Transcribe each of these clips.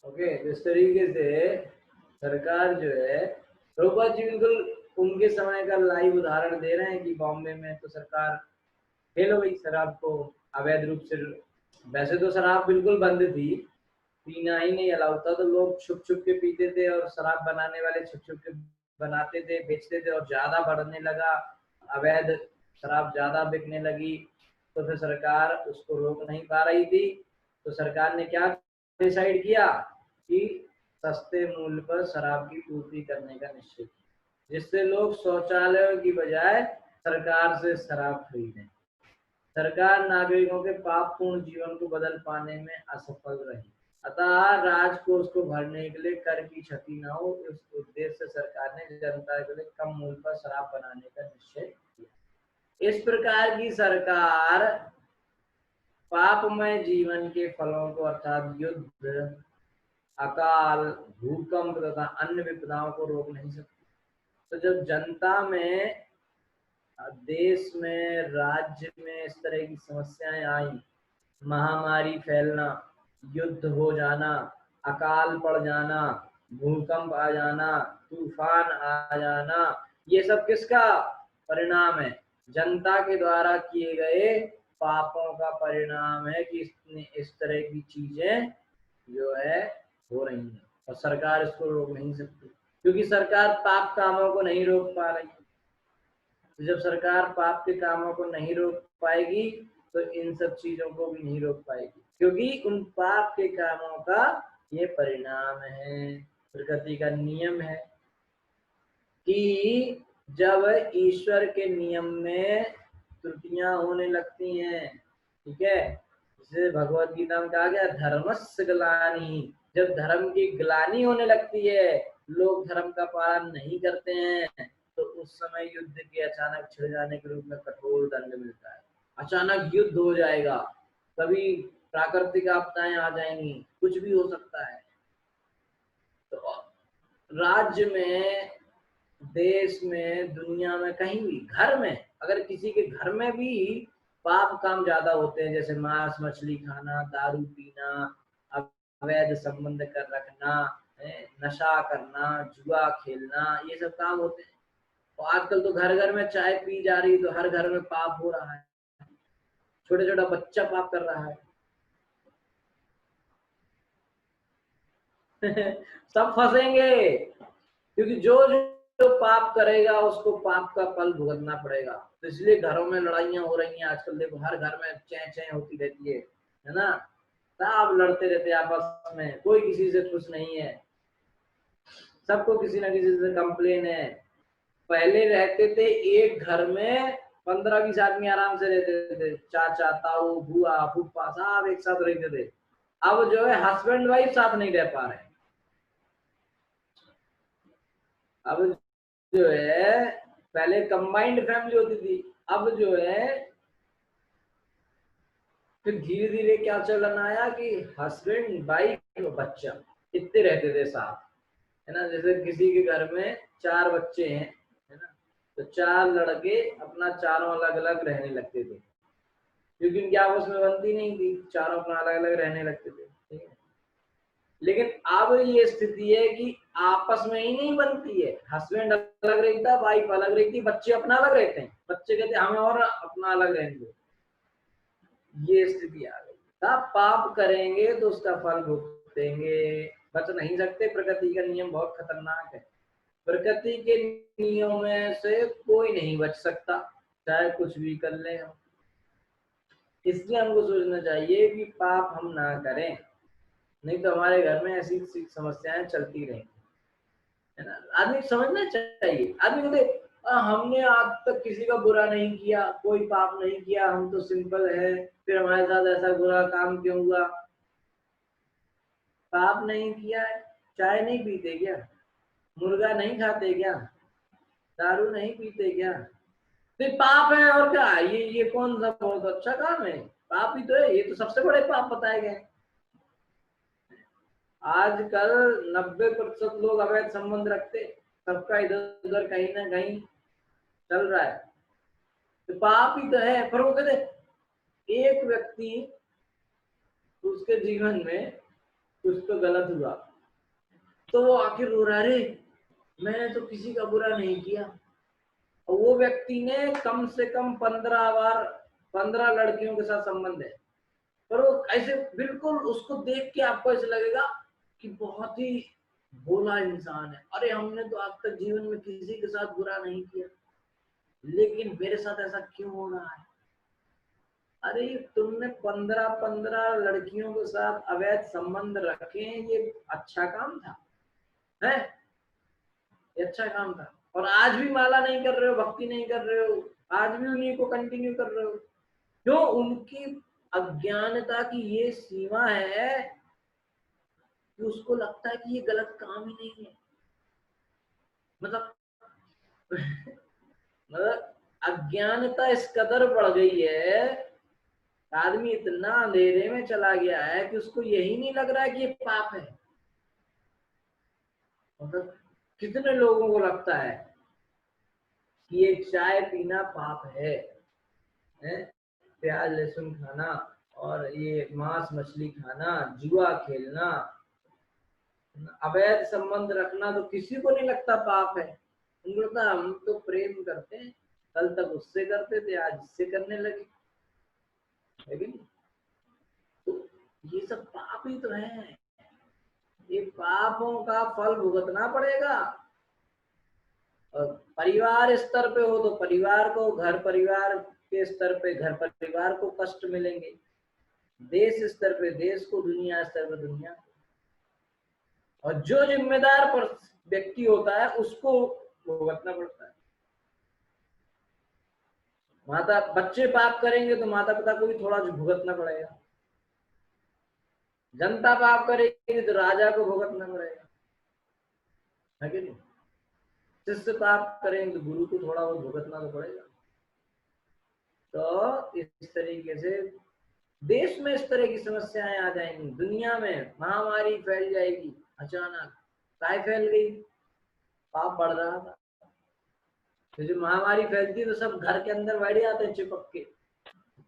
Okay, इस तरीके से सरकार जो है, प्रभुपाद जी बिल्कुल उनके समय का लाइव उदाहरण दे रहे हैं कि बॉम्बे में तो सरकार फेल हो गई शराब को अवैध रूप से। वैसे तो शराब बिल्कुल बंद थी, पीना ही नहीं अलाउ था, तो लोग छुप छुप के पीते थे और शराब बनाने वाले छुप छुप के बनाते थे, बेचते थे और ज्यादा बढ़ने लगा, अवैध शराब ज्यादा बिकने लगी। तो फिर सरकार उसको रोक नहीं पा रही थी, तो सरकार ने क्या डिसाइड किया कि सस्ते मूल्य पर शराब की पूर्ति करने का निश्चय किया, जिससे लोग शौचालयों की बजाय सरकार से शराब खरीदें। सरकार नागरिकों के पापपूर्ण जीवन को बदल पाने में असफल रही, अतः राजकोष को भरने के लिए कर की क्षति न हो, इस उद्देश्य से सरकार ने जनता के लिए कम मूल्य पर शराब बनाने का निश्चय किया। इस प्रकार की सरकार पापमय जीवन के फलों को अर्थात युद्ध, अकाल, भूकंप तथा अन्य विपदाओं को रोक नहीं सकती। तो जब जनता में, देश में, राज्य में इस तरह की समस्याएं आई, महामारी फैलना, युद्ध हो जाना, अकाल पड़ जाना, भूकंप आ जाना, तूफान आ जाना, ये सब किसका परिणाम है? जनता के द्वारा किए गए पापों का परिणाम है कि इस तरह की चीजें जो है हो रही है, और सरकार इसको रोक नहीं सकती, क्योंकि सरकार पाप कामों को नहीं रोक पा रही। तो जब सरकार पाप के कामों को नहीं रोक पाएगी तो इन सब चीजों को भी नहीं रोक पाएगी, क्योंकि उन पाप के कामों का ये परिणाम है, प्रकृति का नियम है कि जब ईश्वर के नियम में त्रुटियां होने लगती हैं, ठीक है, जिसे भगवत गीता में कहा गया धर्मस्य ग्लानि, जब धर्म की ग्लानि होने लगती है, लोग धर्म का पालन नहीं करते हैं, तो उस समय युद्ध के अचानक छिड़ जाने के रूप में कठोर दंड मिलता है। अचानक युद्ध हो जाएगा, कभी प्राकृतिक आपदाएं आ जाएंगी, कुछ भी हो सकता है। तो राज्य में, देश में, दुनिया में, कहीं भी, घर में, अगर किसी के घर में भी पाप काम ज्यादा होते हैं, जैसे मांस मछली खाना, दारू पीना, अवैध संबंध कर रखना, नशा करना, जुआ खेलना, ये सब काम होते हैं। तो आजकल तो घर घर में चाय पी जा रही, तो हर घर में पाप हो रहा है, छोटा छोटा बच्चा पाप कर रहा है। सब फंसेंगे, क्योंकि जो जो पाप करेगा उसको पाप का फल भुगतना पड़ेगा। तो इसलिए घरों में लड़ाइयां हो रही हैं आजकल, देखो हर घर में चै चै होती रहती है ना, सब लड़ते रहते हैं आपस में, कोई किसी से खुश नहीं है, सबको किसी ना किसी से कंप्लेन है। पहले रहते थे एक घर में 15-20 आदमी आराम से रहते थे, चाचा ताऊ बुआ फूफा सब एक साथ रहते थे। अब जो है हस्बैंड वाइफ साथ नहीं रह पा रहे। अब जो है, पहले कंबाइंड फैमिली होती थी, अब जो है फिर धीरे धीरे क्या चलन आया कि हस्बैंड वाइफ बच्चा इतने रहते थे साथ, है ना। जैसे किसी के घर में 4 बच्चे हैं, है ना, तो 4 लड़के अपना चारों अलग अलग रहने लगते थे, क्योंकि उनकी आपस में बनती नहीं थी, चारों अपना अलग अलग रहने लगते थे, ठीक है। लेकिन अब ये स्थिति है कि आपस में ही नहीं बनती है, हस्बैंड अलग रहता है, वाइफ अलग रहती है, बच्चे अपना अलग रहते हैं, बच्चे कहते हैं हमें और अपना अलग रहने दो। ये स्थिति आ गई। तब पाप करेंगे तो उसका फल भुगतेंगे, बच नहीं सकते। प्रकृति का नियम बहुत खतरनाक है, प्रकृति के नियमों में से कोई नहीं बच सकता, चाहे कुछ भी कर ले हम। इसलिए हमको सोचना चाहिए कि पाप हम ना करें, नहीं तो हमारे घर में ऐसी समस्याएं चलती रहेंगी, है ना। आदमी समझना चाहिए, आदमी कहते हमने आज तक किसी का बुरा नहीं किया, कोई पाप नहीं किया, हम तो सिंपल है, फिर हमारे साथ ऐसा बुरा काम क्यों हुआ? पाप नहीं किया है, चाय नहीं पीते क्या, मुर्गा नहीं खाते क्या, दारू नहीं पीते क्या, तो पाप है और क्या? ये कौन सा बहुत अच्छा काम है? पाप ही तो है, ये तो सबसे बड़े पाप बताए गए। आजकल 90% लोग अवैध संबंध रखते, सबका इधर उधर कहीं ना कहीं चल रहा है, तो पाप ही तो है। पर वो कहते एक व्यक्ति उसके जीवन में कुछ तो गलत हुआ। तो वो आखिर रो रहा, अरे मैंने तो किसी का बुरा नहीं किया। और वो व्यक्ति ने कम से कम 15 लड़कियों के साथ संबंध है, पर वो ऐसे बिल्कुल उसको देख के आपको ऐसे लगेगा कि बहुत ही भोला इंसान है। अरे हमने तो आज तक जीवन में किसी के साथ बुरा नहीं किया, लेकिन मेरे साथ ऐसा क्यों हो रहा है? अरे तुमने 15 लड़कियों के साथ अवैध संबंध रखे, ये अच्छा काम था है? ये अच्छा काम था। और आज भी माला नहीं कर रहे हो, भक्ति नहीं कर रहे हो, आज भी उन्हीं को कंटिन्यू कर रहे हो। क्यों? उनकी अज्ञानता की ये सीमा है कि उसको लगता है कि ये गलत काम ही नहीं है। मतलब मतलब अज्ञानता इस कदर बढ़ गई है, आदमी इतना अंधेरे में चला गया है कि उसको यही नहीं लग रहा है कि ये पाप है। मतलब कितने लोगों को लगता है कि ये चाय पीना पाप है? प्याज लहसुन खाना और ये मांस मछली खाना, जुआ खेलना, अवैध संबंध रखना तो किसी को नहीं लगता पाप है। उनको लगता हम तो प्रेम करते हैं, कल तक उससे करते थे आज इससे करने लगे, है कि नहीं? तो ये सब पाप ही तो है। ये पापों का फल भुगतना पड़ेगा। और परिवार स्तर पे हो तो परिवार को, घर परिवार के स्तर पे घर परिवार को कष्ट मिलेंगे, देश स्तर पे देश को, दुनिया स्तर पे दुनिया को। और जो जिम्मेदार व्यक्ति होता है उसको भुगतना पड़ता है। माता बच्चे पाप करेंगे तो माता पिता को भी थोड़ा भुगतना पड़ेगा। जनता पाप करेगी तो राजा को भुगतना पड़ेगा, है कि नहीं? शिष्य पाप करेंगे तो गुरु को थोड़ा बहुत भुगतना तो पड़ेगा। तो इस तरीके से देश में इस तरह की समस्याएं आ जाएंगी, दुनिया में महामारी फैल जाएगी अचानक। काय फैल गई? पाप बढ़ रहा था। तो जो महामारी फैलती है तो सब घर के अंदर बैठ जाते हैं चिपक के,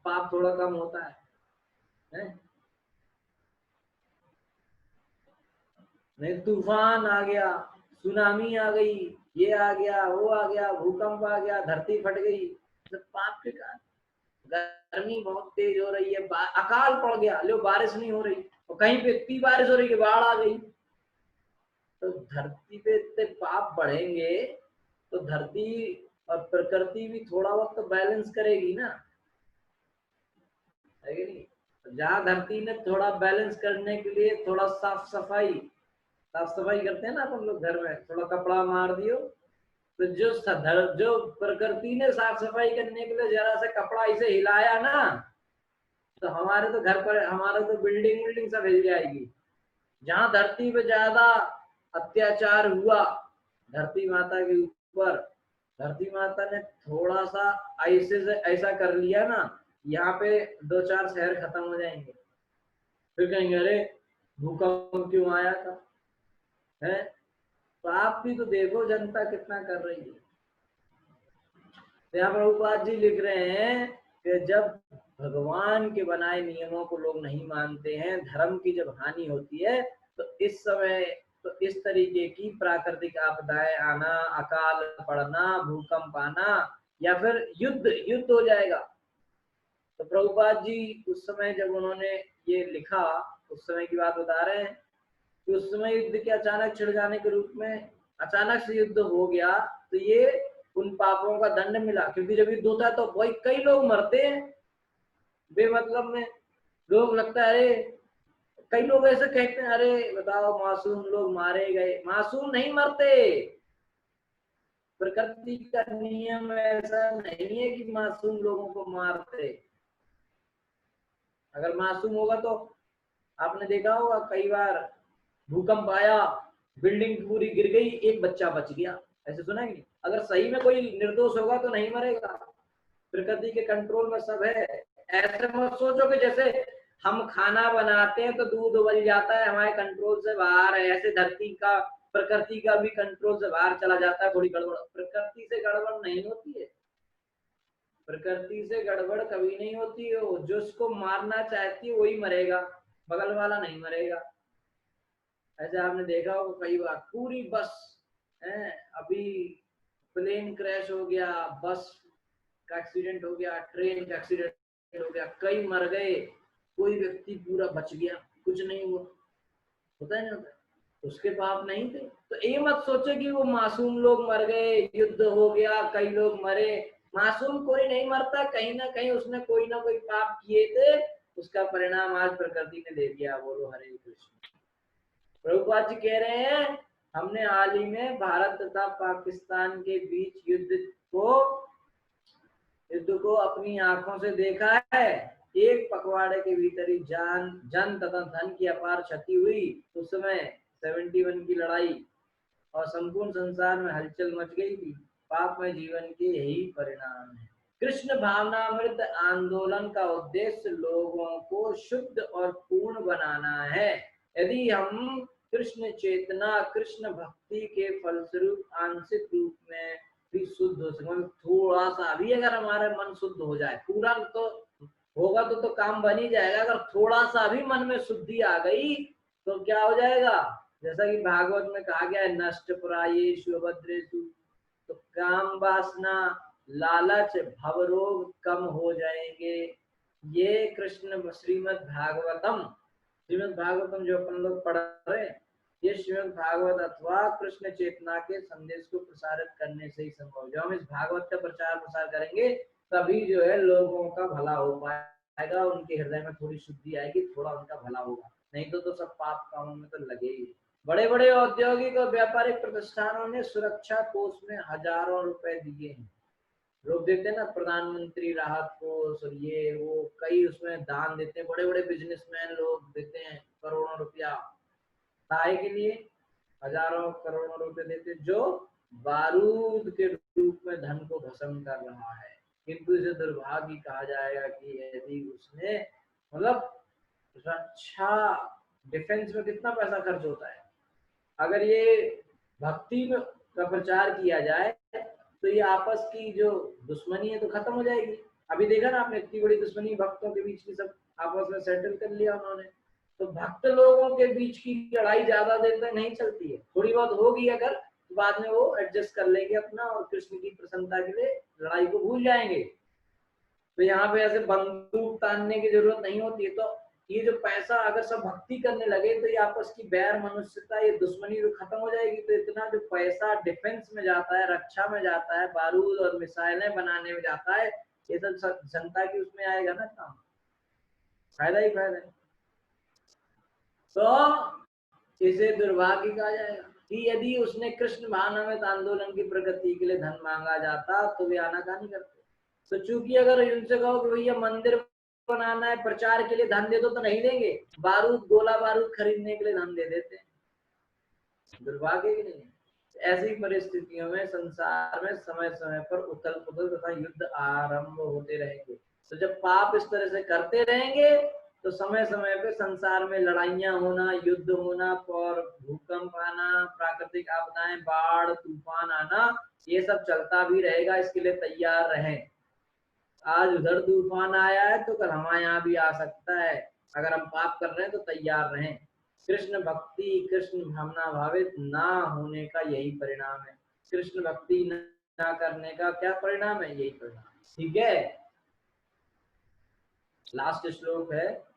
पाप थोड़ा कम होता है? नहीं, तूफान आ गया, सुनामी आ गई, ये आ गया, वो आ गया, भूकंप आ गया, धरती फट गई, सब पाप के कारण। गर्मी बहुत तेज हो रही है, अकाल पड़ गया, लो बारिश नहीं हो रही, और कहीं पे इतनी बारिश हो रही कि बाढ़ आ गई। तो धरती पे इतने पाप बढ़ेंगे तो धरती और प्रकृति भी थोड़ा वक्त तो बैलेंस करेगी ना, है कि नहीं? जहाँ धरती ने थोड़ा बैलेंस करने के लिए थोड़ा साफ सफाई करते हैं ना अपन लोग, घर में थोड़ा कपड़ा मार दियो, तो जो प्रकृति ने साफ सफाई करने के लिए जरा से कपड़ा इसे हिलाया ना, तो हमारे तो घर पर हमारे तो बिल्डिंग विल्डिंग सब हिल जाएगी। जहां धरती पे ज्यादा अत्याचार हुआ धरती माता के ऊपर, धरती माता ने थोड़ा सा ऐसे से ऐसा कर लिया ना, यहाँ पे 2-4 शहर खत्म हो जाएंगे। फिर कहेंगे अरे भूकंप क्यों आया था, है? तो आप भी तो देखो जनता कितना कर रही है। तो यहाँ प्रभुपाद जी लिख रहे हैं कि जब भगवान के बनाए नियमों को लोग नहीं मानते हैं, धर्म की जब हानि होती है, तो इस समय तो इस तरीके की प्राकृतिक आपदाएं आना, अकाल पड़ना, भूकंप आना, या फिर युद्ध युद्ध हो जाएगा। तो प्रभुपाद जी उस समय जब उन्होंने ये लिखा, उस समय की बात बता रहे हैं कि उस समय युद्ध के अचानक छिड़ जाने के रूप में अचानक से युद्ध हो गया, तो ये उन पापों का दंड मिला। क्योंकि जब युद्ध होता है तो वही कई लोग मरते हैं बेमतलब में। लोग लगता है अरे, कई लोग ऐसे कहते हैं अरे बताओ मासूम लोग मारे गए, मासूम नहीं मरते। प्रकृति का नियम ऐसा नहीं है कि मासूम लोगों को मारते। अगर मासूम होगा तो आपने देखा होगा कई बार भूकंप आया, बिल्डिंग पूरी गिर गई, एक बच्चा बच गया, ऐसे सुना है कि नहीं? अगर सही में कोई निर्दोष होगा तो नहीं मरेगा, प्रकृति के कंट्रोल में सब है। ऐसे मत सोचो कि जैसे हम खाना बनाते हैं तो दूध उबल जाता है हमारे कंट्रोल से बाहर है, ऐसे धरती का प्रकृति का भी कंट्रोल से बाहर चला जाता है। थोड़ी गड़बड़ प्रकृति से गड़बड़ नहीं होती है, प्रकृति से गड़बड़ कभी नहीं होती है। जो उसको मारना चाहती है वही मरेगा, बगल वाला नहीं मरेगा। ऐसे आपने देखा होगा कई बार, पूरी बस है, अभी प्लेन क्रैश हो गया, बस का एक्सीडेंट हो गया, ट्रेन का एक्सीडेंट हो गया, कई मर गए, कोई व्यक्ति पूरा बच गया, कुछ नहीं हुआ, होता है नहीं होता, उसके पाप नहीं थे। तो ये मत सोचे कि वो मासूम लोग मर गए, युद्ध हो गया, कई लोग मरे, मासूम कोई नहीं मरता, कहीं ना कहीं उसने कोई ना कोई पाप किए थे, उसका परिणाम आज प्रकृति ने दे दिया। बोलो हरे कृष्ण। प्रभुपाद जी कह रहे हैं, हमने हाल ही में भारत तथा पाकिस्तान के बीच को अपनी आंखों से देखा है। एक पखवाड़े के भीतर ही जन तथा धन की अपार क्षति हुई। उस समय 71 की लड़ाई और संपूर्ण संसार में हलचल मच गई थी। पापमय जीवन के यही परिणाम है। कृष्ण भावनामृत आंदोलन का उद्देश्य लोगों को शुद्ध और पूर्ण बनाना है। यदि हम कृष्ण चेतना, कृष्ण भक्ति के फलस्वरूप आंशिक रूप में भी शुद्ध हो सके, थोड़ा सा भी अगर हमारा मन शुद्ध हो जाए, पूरा तो होगा तो काम बन ही जाएगा, अगर थोड़ा सा भी मन में शुद्धि आ गई तो क्या हो जाएगा, जैसा कि भागवत में कहा गया है, नष्ट प्रायेषु भद्रेषु, तो काम वासना, लालच, भवरोग कम हो जाएंगे। ये कृष्ण श्रीमद् भागवतम जो अपन लोग पढ़ रहे हैं, ये श्रीमद् भागवत अथवा कृष्ण चेतना के संदेश को प्रसारित करने से ही संभव। जो हम इस भागवत का प्रचार प्रसार करेंगे तभी जो है लोगों का भला हो पाएगा, उनके हृदय में थोड़ी शुद्धि आएगी, थोड़ा उनका भला होगा, नहीं तो सब पाप कामों में तो लगे ही। बड़े बड़े औद्योगिक और व्यापारिक प्रतिष्ठानों ने सुरक्षा कोष में हजारों रुपए दिए हैं। लोग देते हैं ना प्रधानमंत्री राहत कोष और ये वो, कई उसमें दान देते हैं, बड़े बड़े बिजनेसमैन लोग देते हैं करोड़ों रुपया, काय के लिए, हजारों करोड़ों रुपए देते, जो बारूद के रूप में धन को भस्म कर रहा है। किंतु इसे दुर्भाग्य कहा जाएगा कि यदि उसने मतलब रक्षा डिफेंस में कितना पैसा खर्च होता है, अगर ये भक्ति में का प्रचार किया जाए तो ये आपस की जो दुश्मनी है तो खत्म हो जाएगी। अभी देखा ना आपने, इतनी बड़ी दुश्मनी भक्तों के बीच की सब आपस में सेटल कर लिया उन्होंने। तो भक्त लोगों के बीच की लड़ाई ज्यादा देर तक नहीं चलती है, थोड़ी बहुत होगी अगर, तो बाद में वो एडजस्ट कर लेंगे अपना और कृष्ण की प्रसन्नता के लिए लड़ाई को भूल जाएंगे। तो यहाँ पे ऐसे बंदूक तानने की जरूरत नहीं होती है। तो ये जो पैसा अगर सब भक्ति करने लगे तो ये आपस की बैर मनुष्यता, ये दुश्मनी तो खत्म हो जाएगी। तो इतना जो पैसा डिफेंस में जाता है, रक्षा में जाता है, बारूद और मिसाइलें बनाने में जाता है, ये सब जनता की उसमें आएगा ना काम, फायदा ही फायदा है। तो इसे दुर्भाग्य कहा जाएगा कि यदि उसने कृष्ण भावनामृत आंदोलन की प्रगति के लिए धन मांगा जाता तो वे आनाकानी करते। तो चूंकि अगर उनसे कहो कि भैया मंदिर बनाना है, प्रचार के लिए धन दे दो, तो नहीं देंगे, बारूद गोला बारूद खरीदने के लिए धन दे देते हैं। दुर्भाग्य की नहीं। ऐसी परिस्थितियों में संसार में समय समय पर उथल पुथल तथा युद्ध आरंभ होते रहेंगे। तो जब पाप इस तरह से करते रहेंगे तो समय समय पे संसार में लड़ाइयां होना, युद्ध होना और भूकंप आना, प्राकृतिक आपदाएं, बाढ़, तूफान आना, ये सब चलता भी रहेगा। इसके लिए तैयार रहें। आज उधर तूफान आया है तो कल हमारे यहाँ भी आ सकता है। अगर हम पाप कर रहे हैं तो तैयार रहें। कृष्ण भक्ति, कृष्ण भावना भावित ना होने का यही परिणाम है। कृष्ण भक्ति ना करने का क्या परिणाम है, यही परिणाम। ठीक है, लास्ट श्लोक है,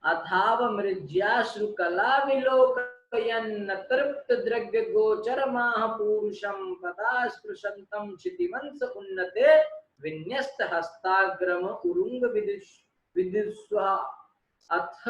अथाव मृज्याश्रु कला विलोकयन् तृप्त द्रव्य गोचर महापुरुषम पदा स्पृशंतम क्षितिमंस उन्नते विन्यस्त हस्ताग्रम उरुंग विदुष्वा अथ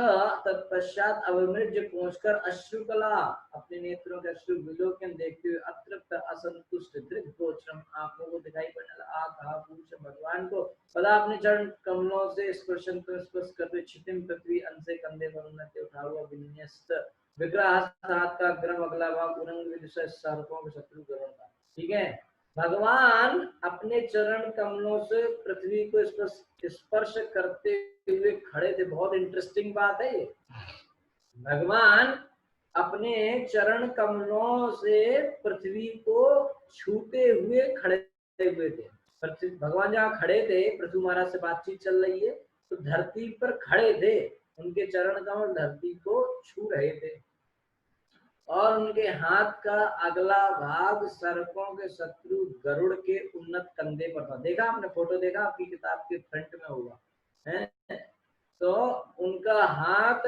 तत्पश्चात अवमृज्य पहुंचकर अश्रुकला, अपने नेत्रों के अश्रु विलोकन देखते हुए अतृप्त असंतुष्ट दृग्गोचरम, आंखों को दिखाई पड़ने लगा कहा पुरुष भगवान को, पदा अपने चरण कमलों से स्पर्श करते क्षितिम पृथ्वी अंश से कंधे पर उन्नति उठा हुआ विन्यस्त विग्रह हाथ का ग्रम अगला भाग उरंग विदुषा सर्पों के शत्रु ग्रहण था। ठीक है, भगवान अपने चरण कमलों से पृथ्वी को स्पर्श करते हुए खड़े थे। बहुत इंटरेस्टिंग बात है ये। भगवान अपने चरण कमलों से पृथ्वी को छूते हुए खड़े हुए थे। भगवान जहाँ खड़े थे, पृथ्वी महाराज से बातचीत चल रही है, तो धरती पर खड़े थे, उनके चरण कमल धरती को छू रहे थे। और उनके हाथ का अगला भाग सर्पों के शत्रु गरुड़ के उन्नत कंधे पर था। देखा आपने, फोटो देखा, आपकी किताब के फ्रंट में होगा, है? तो उनका हाथ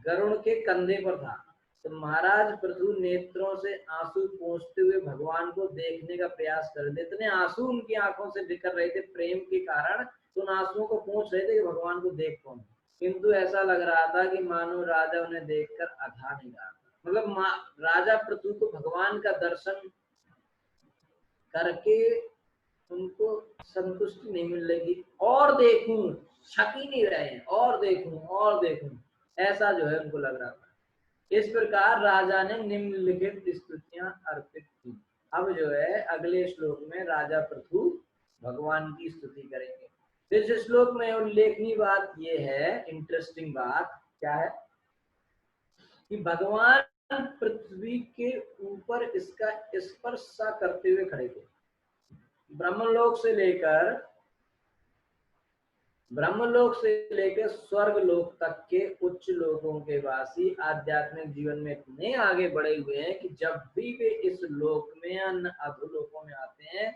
गरुड़ के कंधे पर था। तो महाराज पृथु नेत्रों से आंसू पोंछते हुए भगवान को देखने का प्रयास कर रहे थे। इतने आंसू उनकी आंखों से निकल रहे थे प्रेम के कारण, तो उन आंसुओं को पोंछ रहे थे कि भगवान को देख पाऊं। किंतु ऐसा लग रहा था कि मानो राजा उन्हें देखकर अघा नहीं रहा था। मतलब राजा पृथु को भगवान का दर्शन करके उनको संतुष्टि नहीं मिल रही, और देखूं, शक ही नहीं रहे हैं, और देखूं और देखूं, ऐसा जो है उनको लग रहा था। इस प्रकार राजा ने निम्नलिखित स्तुतियां अर्पित की। अब जो है अगले श्लोक में राजा पृथु भगवान की स्तुति करेंगे। इस श्लोक में उल्लेखनीय बात यह है, इंटरेस्टिंग बात क्या है, कि भगवान पृथ्वी के ऊपर इसका स्पर्श सा करते हुए खड़े थे। ब्रह्मलोक से लेकर स्वर्ग लोक तक के उच्च लोकों के वासी आध्यात्मिक जीवन में इतने आगे बढ़े हुए हैं कि जब भी वे इस लोक में या अधोलोकों में आते हैं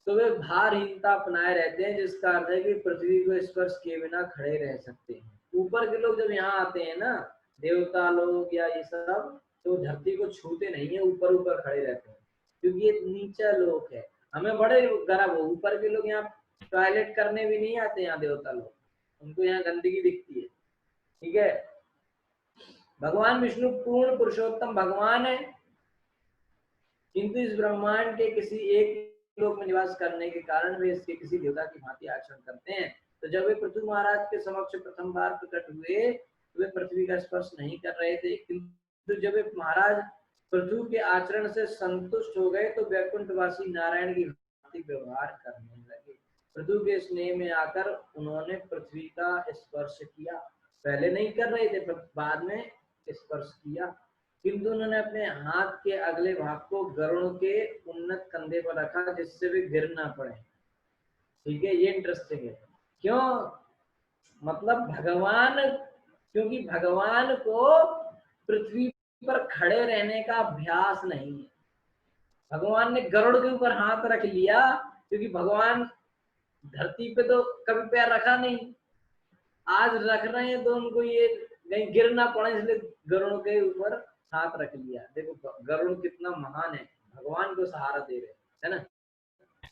तो वे भारहीनता अपनाए रहते हैं, जिसका अर्थ है कि पृथ्वी को स्पर्श किए बिना खड़े रह सकते हैं। ऊपर के लोग जब यहाँ आते हैं ना, देवता लोग या ये सब, तो धरती को छूते नहीं है, ऊपर ऊपर खड़े रहते हैं, क्योंकि ये नीचा लोक है। हमें बड़े गर्व हो, ऊपर के लोग यहाँ टॉयलेट करने भी नहीं आते, यहाँ देवता लोग, उनको यहाँ गंदगी दिखती है, ठीक है। भगवान विष्णु पूर्ण पुरुषोत्तम भगवान है, किंतु इस ब्रह्मांड के किसी एक लोक में निवास करने के कारण वे इसके किसी देवता की भांति आचरण करते हैं। तो जब वे पृथु महाराज के समक्ष प्रथम बार प्रकट हुए तो वे पृथ्वी का स्पर्श नहीं कर रहे थे, किंतु जब वे महाराज पृथु के आचरण से संतुष्ट हो गए तो वैकुंठवासी नारायण की भांति व्यवहार करने लगे। पृथु के स्नेह में आकर उन्होंने पृथ्वी का स्पर्श किया। पहले नहीं कर रहे थे, पर बाद में स्पर्श किया, किंतु उन्होंने अपने हाथ के अगले भाग को गरुड़ के उन्नत कंधे पर रखा, जिससे वे गिर ना पड़े। ठीक है, ये इंटरेस्टिंग है। क्यों? मतलब भगवान, क्योंकि भगवान को पृथ्वी पर खड़े रहने का अभ्यास नहीं है। भगवान ने गरुड़ के ऊपर हाथ रख लिया क्योंकि भगवान धरती पे तो कभी पैर रखा नहीं, आज रख रहे हैं तो उनको ये कहीं गिर ना पड़े, इसलिए गरुड़ के ऊपर हाथ रख लिया। देखो गरुड़ कितना महान है, भगवान को सहारा दे रहे है ना।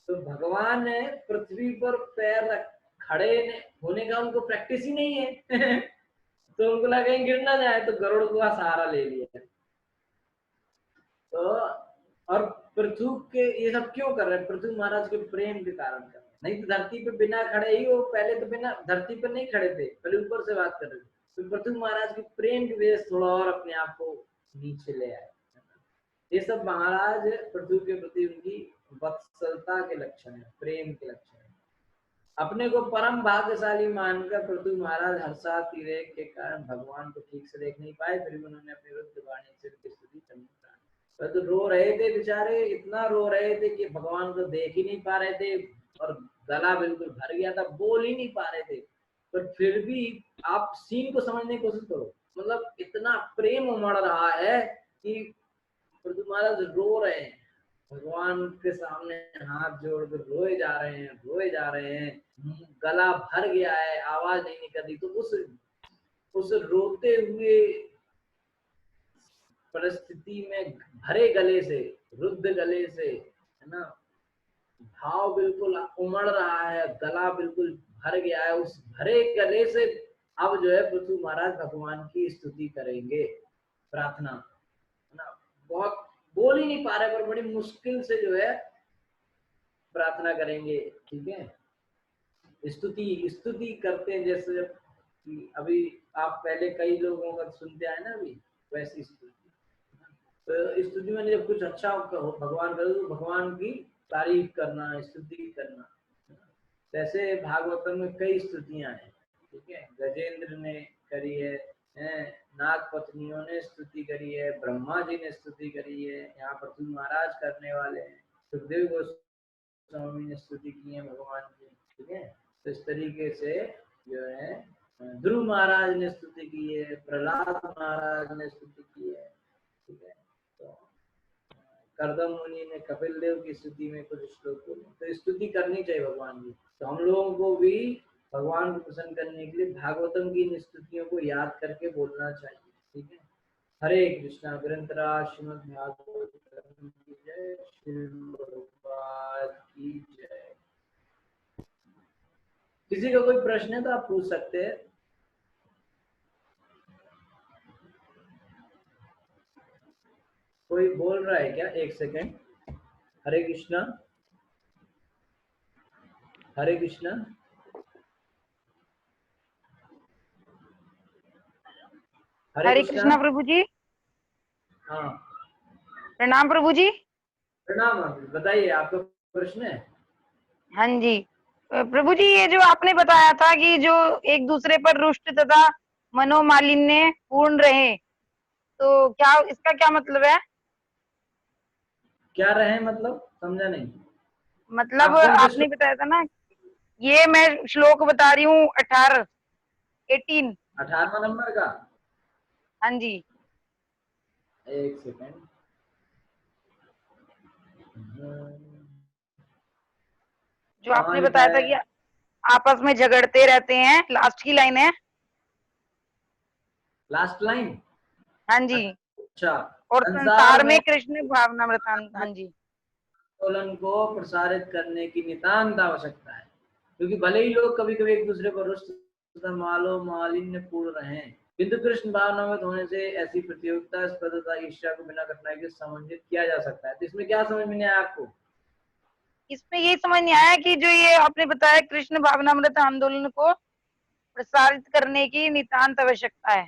तो भगवान ने पृथ्वी पर पैर खड़े होने का उनको प्रैक्टिस ही नहीं है तो उनको लगा कहीं गिर ना जाए, तो गरुड़ का सहारा ले लिया। तो और पृथु के ये सब क्यों कर रहे हैं? पृथु महाराज के प्रेम के कारण कर रहे हैं, नहीं तो धरती पे बिना खड़े ही वो पहले तो बिना धरती पर नहीं खड़े थे, पहले ऊपर से बात कर रहे थे। तो पृथु महाराज के प्रेम की वजह से थोड़ा और अपने आप को नीचे ले आए। ये सब महाराज पृथु के प्रति उनकी वत्सलता के लक्षण है, प्रेम के लक्षण है। अपने को परम भाग्यशाली मानकर पृथु महाराज हर्षातिरेक के कारण भगवान को ठीक से देख नहीं पाए, फिर भी उन्होंने अपनी रुद्र वाणी से उनकी स्तुति करनी। तो रो रहे थे बेचारे, इतना रो रहे थे कि भगवान को देख ही नहीं पा रहे थे, और गला बिल्कुल भर गया था, बोल ही नहीं पा रहे थे। पर फिर भी आप सीन को समझने की कोशिश करो, मतलब इतना प्रेम उमड़ रहा है कि पृथु महाराज रो रहे हैं, भगवान के सामने हाथ जोड़कर रोए जा रहे हैं, रोए जा रहे हैं, गला भर गया है, आवाज नहीं निकलती। तो उस रोते हुए परिस्थिति में भरे गले से, रुद्ध गले से, है ना, भाव बिल्कुल उमड़ रहा है, गला बिल्कुल भर गया है, उस भरे गले से अब जो है पृथु महाराज भगवान की स्तुति करेंगे, प्रार्थना, है ना। बहुत बोल ही नहीं पा रहे, पर बड़ी मुश्किल से जो है प्रार्थना करेंगे, ठीक है। स्तुति करते हैं, जैसे अभी आप पहले कई लोगों का सुनते आए ना, अभी वैसी स्तुति। तो स्तुति में जब कुछ अच्छा भगवान करे तो भगवान की तारीफ करना, स्तुति करना। जैसे भागवतम में कई स्तुतियां हैं, ठीक है, गजेंद्र ने करी है, नाग पत्नियों ने स्तुति करी है, ब्रह्मा जी ने स्तुति करी है, यहाँ पृथु महाराज करने वाले हैं, सुखदेव गोस्वामी ने स्तुति की है भगवान की, ठीक है। तो इस तरीके से जो है ध्रुव महाराज ने स्तुति की है, प्रहलाद महाराज ने स्तुति की है, कर्दम मुनि ने कपिल देव की स्तुति में कुछ श्लोक बोले, तो स्तुति करनी चाहिए भगवान की। तो हम लोगों को भी भगवान को प्रसन्न करने के लिए भागवतम की इन स्तुतियों को याद करके बोलना चाहिए। ठीक है, हरे कृष्णा। ग्रंथराज श्रीमद् भागवतम की जय, श्री प्रभुपाद की जय। किसी का कोई प्रश्न है तो आप पूछ सकते हैं। कोई बोल रहा है क्या? एक सेकेंड। हरे कृष्णा, हरे कृष्णा। हरे कृष्णा प्रभु जी। हाँ, प्रणाम प्रभु जी। प्रणाम। बताइए, आपका प्रश्न है? हाँ जी प्रभु जी, ये जो आपने बताया था कि जो एक दूसरे पर रुष्ट तथा मनोमालिन्य पूर्ण रहे, तो क्या इसका क्या मतलब है? क्या रहे मतलब? समझा नहीं। मतलब आप कौन से आपने बताया था ना, ये मैं श्लोक बता रही हूँ 18, 18। 18वां नंबर का? हाँ जी। एक सेकेंड। जो कहाँ आपने लिखा बताया था है? कि आपस में झगड़ते रहते हैं, लास्ट की लाइन है। Last line? हाँ जी। अच्छा। और संसार संसार में में कृष्ण भावनामृतान। हाँ जी। आंदोलन को प्रसारित करने की नितांत आवश्यकता है, क्योंकि भले ही लोग कभी कभी एक दूसरे पर रुष्ट तथा मालिन्य पूर्ण रहे, किंतु कृष्ण भावनामृत होने से ऐसी प्रतियोगिता, स्पर्धा, ईर्ष्या को बिना कठिनाई के समन्वित किया जा सकता है। तो इसमें क्या समझ में नहीं आया आपको? इसमें ये समझ नहीं आया कि जो ये आपने बताया कृष्ण भावनामृत आंदोलन को प्रसारित करने की नितांत आवश्यकता है,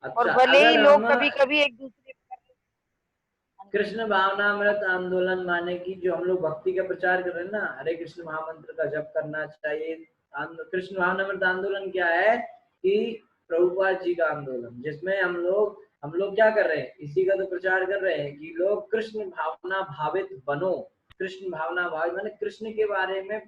और अच्छा, भले ही अगर लोग हम कभी कभी एक दूसरे पर। हाँ जी। कृष्ण भावनामृत आंदोलन माने कि जो हम लोग भक्ति का प्रचार कर रहे हैं ना, हरे कृष्ण महामंत्र का जप करना चाहिए। कृष्ण भावनामृत आंदोलन क्या है कि प्रभुपाद जी का आंदोलन, जिसमें हम लोग क्या कर रहे हैं, इसी का तो प्रचार कर रहे हैं कि लोग कृष्ण भावना भावित बनो। कृष्ण भावना भावित माने कृष्ण के बारे में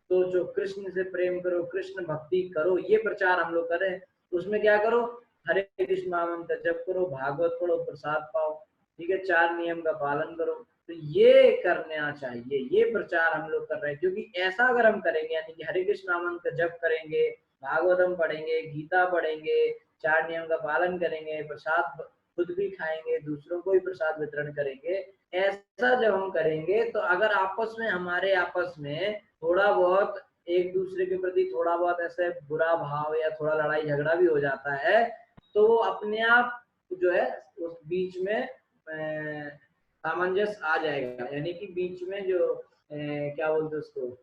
सोचो, कृष्ण से प्रेम करो, कृष्ण भक्ति करो, ये प्रचार हम लोग कर रहे हैं। उसमें क्या करो, हरे कृष्ण महामंत्र जप करो, भागवत पढ़ो, प्रसाद पाओ। ठीक है, 4 नियम का पालन करो। तो ये करना चाहिए, ये प्रचार हम लोग कर रहे हैं। क्योंकि ऐसा अगर हम करेंगे, यानी कि हरे कृष्ण मंत्र जप करेंगे, भागवतम पढ़ेंगे, गीता पढ़ेंगे, 4 नियम का पालन करेंगे, प्रसाद खुद भी खाएंगे, दूसरों को भी प्रसाद वितरण करेंगे, ऐसा जब हम करेंगे तो अगर आपस में, हमारे आपस में थोड़ा बहुत एक दूसरे के प्रति थोड़ा बहुत ऐसे बुरा भाव या थोड़ा लड़ाई झगड़ा भी हो जाता है, तो वो अपने आप जो है उस बीच में सामंजस्य आ जाएगा। यानी कि बीच में जो क्या बोलते उसको,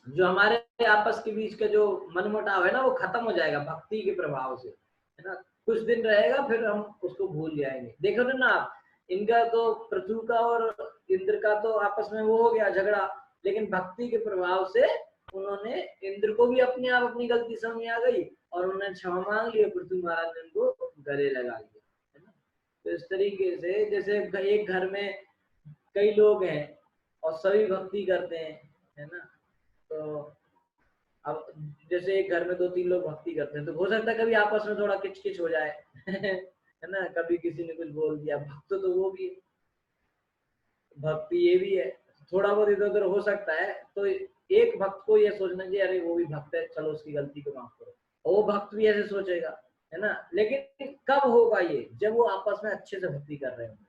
जो हमारे आपस के बीच का जो मनमुटाव है ना, वो खत्म हो जाएगा भक्ति के प्रभाव से, है ना। कुछ दिन रहेगा, फिर हम उसको भूल जाएंगे। देखो ना आप, इनका तो पृथु का और इंद्र का तो आपस में वो हो गया झगड़ा, लेकिन भक्ति के प्रभाव से उन्होंने, इंद्र को भी अपने आप अपनी गलती समझ में आ गई और उन्होंने क्षमा मांग लिया, पृथ्वी महाराज ने उनको गले लगा लिया, है ना। तो इस तरीके से जैसे एक घर में कई लोग हैं और सभी भक्ति करते हैं, है ना। तो अब जैसे एक घर में 2-3 लोग भक्ति करते हैं, तो हो सकता है कभी आपस में थोड़ा किचकिच हो जाए है ना, कभी किसी ने कुछ बोल दिया। भक्त तो वो भी है, भक्ति ये भी है, थोड़ा बहुत इधर उधर हो सकता है। तो एक भक्त को ये सोचना चाहिए, अरे वो भी भक्त है, चलो उसकी गलती को माफ करो, और वो भक्त भी ऐसे सोचेगा, है ना। लेकिन कब होगा ये, जब वो आपस में अच्छे से भक्ति कर रहे होंगे,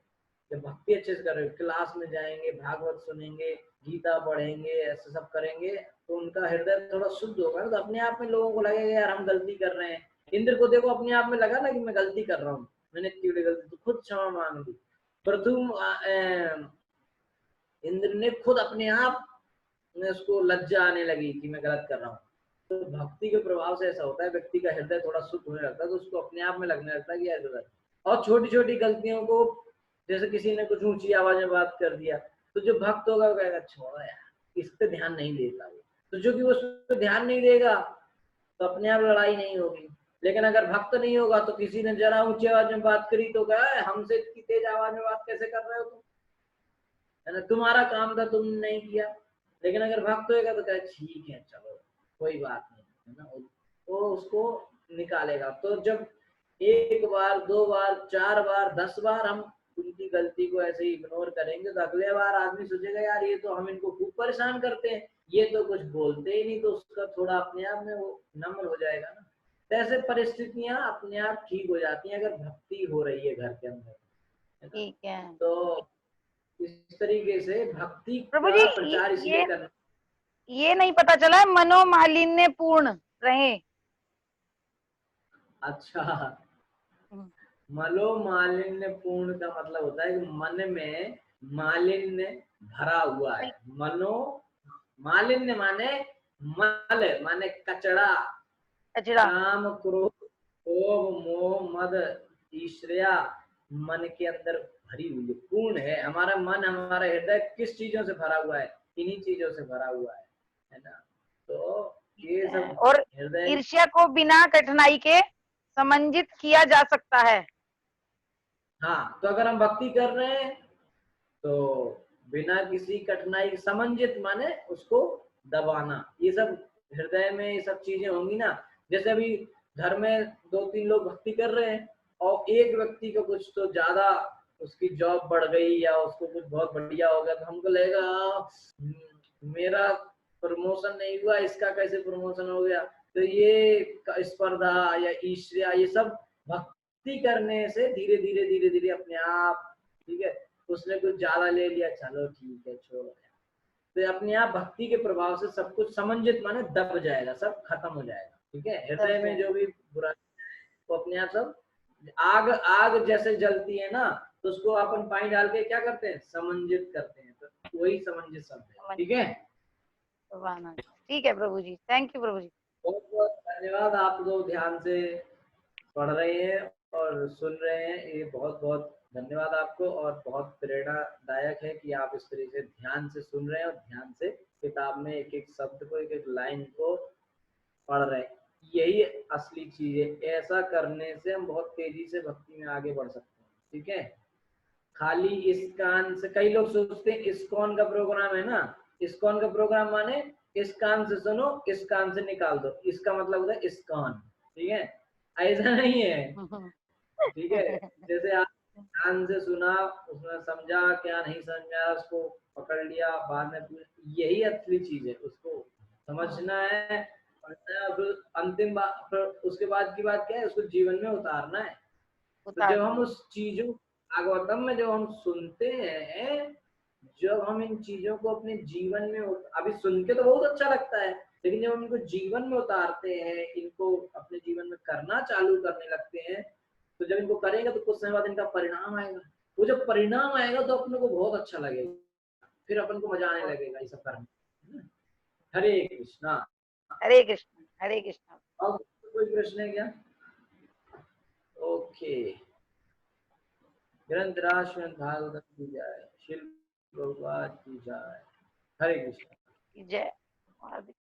जब भक्ति अच्छे से कर रहे हो, क्लास में जाएंगे, भागवत सुनेंगे, गीता पढ़ेंगे, ऐसे सब करेंगे, तो उनका हृदय थोड़ा शुद्ध होगा, तो अपने आप में लोगों को लगेगा यार हम गलती कर रहे हैं। इंद्र को देखो, अपने आप में लगा ना कि मैं गलती कर रहा हूँ, मैंने इतनी बड़ी गलती, तो खुद क्षमा मांग ली। प्रथम इंद्र ने खुद अपने आप में उसको लज्जा आने लगी कि मैं गलत कर रहा हूँ। तो भक्ति के प्रभाव से ऐसा होता है, व्यक्ति का हृदय थोड़ा शुद्ध होने लगता है, तो उसको अपने आप में लगने लगता है कि यार गलत। और छोटी छोटी गलतियों को, जैसे किसी ने कुछ ऊंची आवाज में बात कर दिया, तो जो भक्त होगा वो कहेगा छोड़ो यार, इस पे ध्यान नहीं देता वो। तो जो कि वो उस पे ध्यान नहीं देगा, तो अपने आप लड़ाई नहीं होगी। लेकिन अगर भक्त नहीं होगा, तो किसी ने जरा ऊंची आवाज में बात करी तो कहा हमसे इतनी तेज आवाज में बात कैसे कर रहे हो तुम, है ना, तुम्हारा काम था तुमने नहीं किया। लेकिन अगर भक्त होएगा तो कहे ठीक है चलो कोई बात नहीं, है ना, वो उसको निकालेगा। तो जब एक बार, 2 बार, 4 बार, 10 बार हम उनकी गलती को ऐसे ही इग्नोर करेंगे तो अगले बार आदमी सोचेगा यार ये तो हम इनको खूब परेशान करते हैं, ये तो कुछ बोलते ही नहीं, तो उसका थोड़ा अपने आप में वो नम्र हो जाएगा ना। तो ऐसे परिस्थितियां अपने आप ठीक हो जाती हैं अगर भक्ति हो रही है घर के अंदर, है ना। ठीक है। तो इस तरीके से भक्ति प्रभु जी का प्रचार इसलिए करना। ये नहीं पता चला है मनोमालिन्य पूर्ण रहे। अच्छा, हम्म, मनोमालिन्य पूर्ण का मतलब होता है कि मन में मालिन्य भरा हुआ है। मनो मालिन्य माने मल, माने कचड़ा, कचरा। काम, क्रोध, लोभ, मोह, मद, ईर्ष्या मन के अंदर भरी हुई है, पूर्ण है। हमारा मन, हमारा हृदय किस चीजों से भरा हुआ है? इन्हीं चीजों से भरा हुआ है ना। तो ये सब और हृदय। ईर्ष्या को बिना कठिनाई के समंजित किया जा सकता है। हाँ, तो अगर हम भक्ति कर रहे हैं तो बिना किसी कठिनाई के, समंजित माने उसको दबाना, ये सब हृदय में ये सब चीजें होंगी ना। जैसे अभी घर में 2-3 लोग भक्ति कर रहे हैं और एक व्यक्ति को कुछ तो ज्यादा उसकी जॉब बढ़ गई या उसको कुछ बहुत बढ़िया हो गया, तो हमको लगेगा मेरा प्रमोशन नहीं हुआ, इसका कैसे प्रमोशन हो गया। तो ये स्पर्धा या ईर्ष्या, ये सब भक्ति करने से धीरे धीरे धीरे धीरे अपने आप, ठीक है, उसने कुछ ज्यादा ले लिया, चलो ठीक है छोड़ो, तो अपने आप भक्ति के प्रभाव से सब कुछ समंजित माने दब जाएगा, सब खत्म हो जाएगा, ठीक है। तब हृदय में जाए। जो भी बुरा वो अपने आप सब, आग आग जैसे जलती है ना, तो उसको अपन पानी डाल के क्या करते हैं, समंजित करते हैं, तो वही समंजित शब्द है, समझ। ठीक है। ठीक है प्रभु जी, थैंक यू प्रभु जी। बहुत बहुत धन्यवाद, आप लोग ध्यान से पढ़ रहे हैं और सुन रहे हैं, ये बहुत बहुत धन्यवाद आपको। और बहुत प्रेरणादायक है कि आप इस तरीके से ध्यान से सुन रहे हैं और ध्यान से किताब में एक एक शब्द को, एक एक लाइन को पढ़ रहे हैं। यही असली चीज है, ऐसा करने से हम बहुत तेजी से भक्ति में आगे बढ़ सकते हैं, ठीक है। खाली इस कान से, कई लोग सोचते हैं इस्कॉन का प्रोग्राम है ना, इस्कॉन का प्रोग्राम माने इस कान से सुनो, इस कान से निकाल दो, इसका मतलब होता है इस्कॉन, ठीक है। ऐसा नहीं है, ठीक है। जैसे आप ध्यान से सुना, उसने समझा क्या नहीं समझा, उसको पकड़ लिया, बाद में यही असली चीज है, उसको समझना है, पढ़ना है, और फिर अंतिम बात, फिर उसके बाद की बात क्या है, उसको जीवन में उतारना है। तो जब उतारना हम है। उस चीजों, भागवतम में जब हम सुनते हैं, जब हम इन चीजों को अपने जीवन में अभी सुन के तो बहुत अच्छा लगता है, लेकिन जब हम इनको जीवन में उतारते हैं, इनको अपने जीवन में करना चालू करने लगते हैं, तो जब इनको करेंगे तो कुछ समय बाद इनका परिणाम आएगा। वो जब परिणाम आएगा तो अपने को बहुत अच्छा लगेगा, फिर अपन को मजा आने बहुत। लगेगा ये सब करने में। हरे कृष्णा। हरे कृष्ण, हरे कृष्ण। अब कोई प्रश्न है क्या? ओके। ग्रंथराज श्रीमद् भागवत की जाए, शिल प्रभुपाद की जाए। हरे कृष्ण। जय।